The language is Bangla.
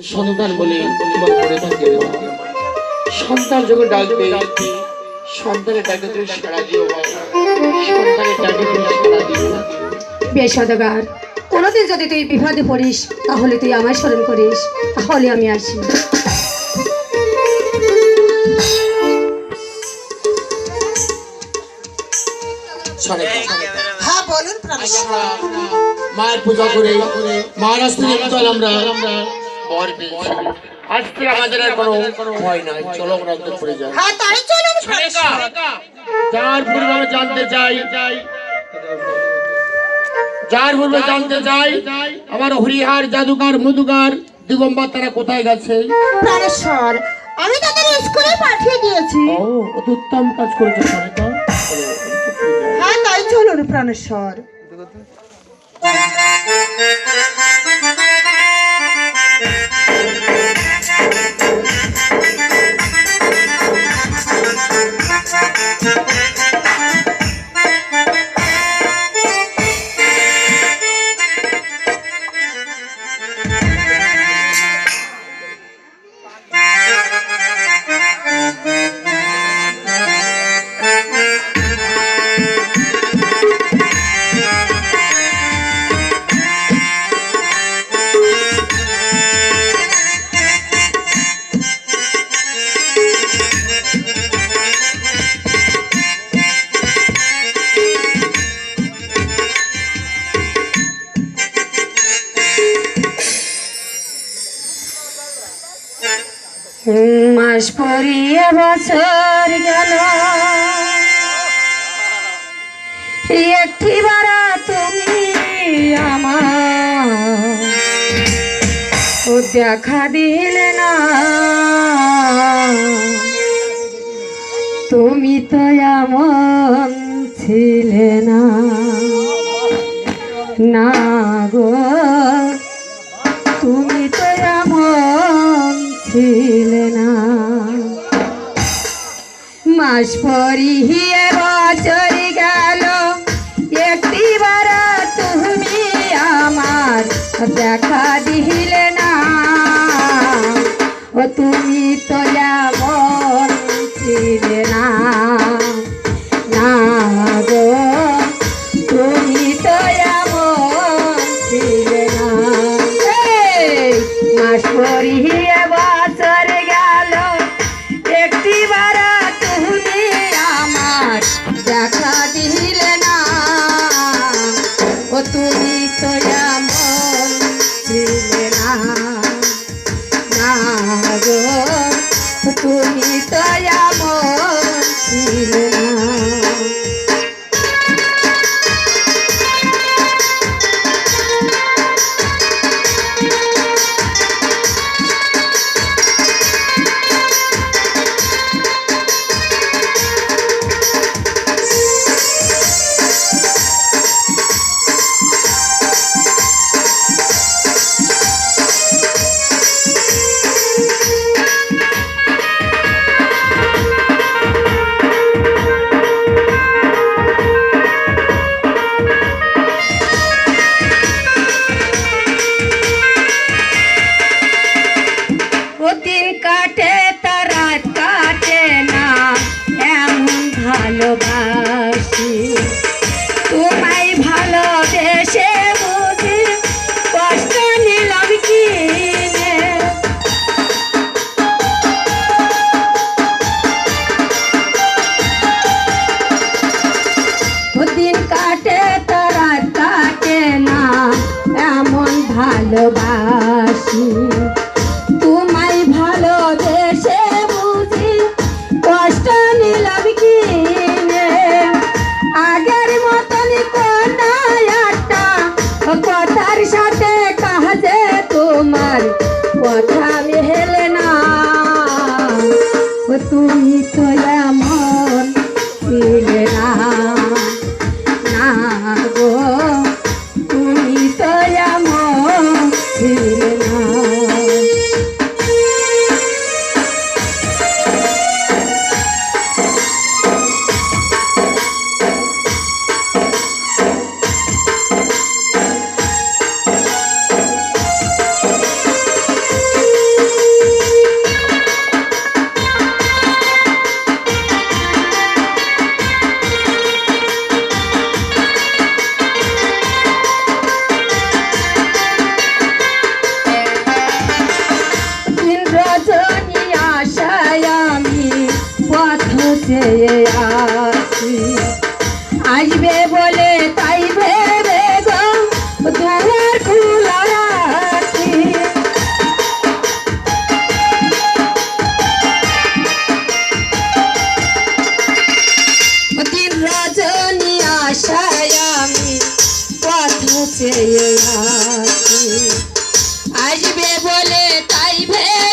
সন্তান বলে তোমার করে থাকে। সন্তান যখন ডাকবে সন্তানের ডাকে তুমি সাড়া দিও বাবা, সন্তানের ডাকে তুমি সাড়া দিও। বেশ সদাগর, কোনোদিন যদি তুই বিপদে পড়িস তাহলে তুই আমায় স্মরণ করিস, তাহলে আমি আসি। হ্যাঁ বলুন প্রাণেশ্বর। মায়ের পূজা করে মার আসতে আমরা বর পেয়েছি। আজ থেকে আমাদের আর কোনো ভয় নাই, চলো আমরা উত্তর পড়ে যাই। হ্যাঁ তাই চলুন প্রাণেশ্বর। যার পূর্বে আমি জানতে চাই, যার পূর্বে জানতে চাই আমার হরিহার জাদুকার মধুকার দিগম্বর তারা কোথায় গেছে? প্রাণেশ্বর আমি তাদের স্কুলে পাঠিয়ে দিয়েছি। ও অতি উত্তম কাজ করেছো সনিকা। হ্যাঁ তাই চলুন প্রাণেশ্বর। মাস পরিয়ে বছর গেল, একটি বারা তুমি আমার ও দেখা দিলে না। তুমি তো এমন ছিলে না, না গো তুমি তো এমন ছিলে না। মাস পরিয়ে বছর গেল, একটি বার তুমি আমার দেখা দিলে না। ও তুমি তো এমন ছিলে না, না গো তুমি তো এমন ছিলে না। মাস পরিয়ে বছর গেল, একটি বার তুমি আমার দেখা দিলে না। ও তুমি তো এমন ছিলে না, না গো তুমি তো এমন ছিলে না। দিন কাটে তার রাত কাটে না, এমন ভালোবাসি তোমায় ভালোবেসে বুঝি কষ্ট নিলাম কিনে। দিন কাটে তার রাত কাটে না, এমন ভালোবাসি তোমায় ভালোবেসে বুঝি কষ্ট নিলাম কিনে। আগের মতন কোনা একটা কথার সাথে কাজে তোমার কথা মেলে না। তুমি তো এমন ছিলে না, না গো তুমি তো এমন ছিলে না। চেয়ে আসি, আসবে বলে তাই ভেবে গো দুয়ার খোলা রাখি। দিন রজনী আশায় আমি পথ চেয়ে আসি, আসবে বলে তাই ভেবে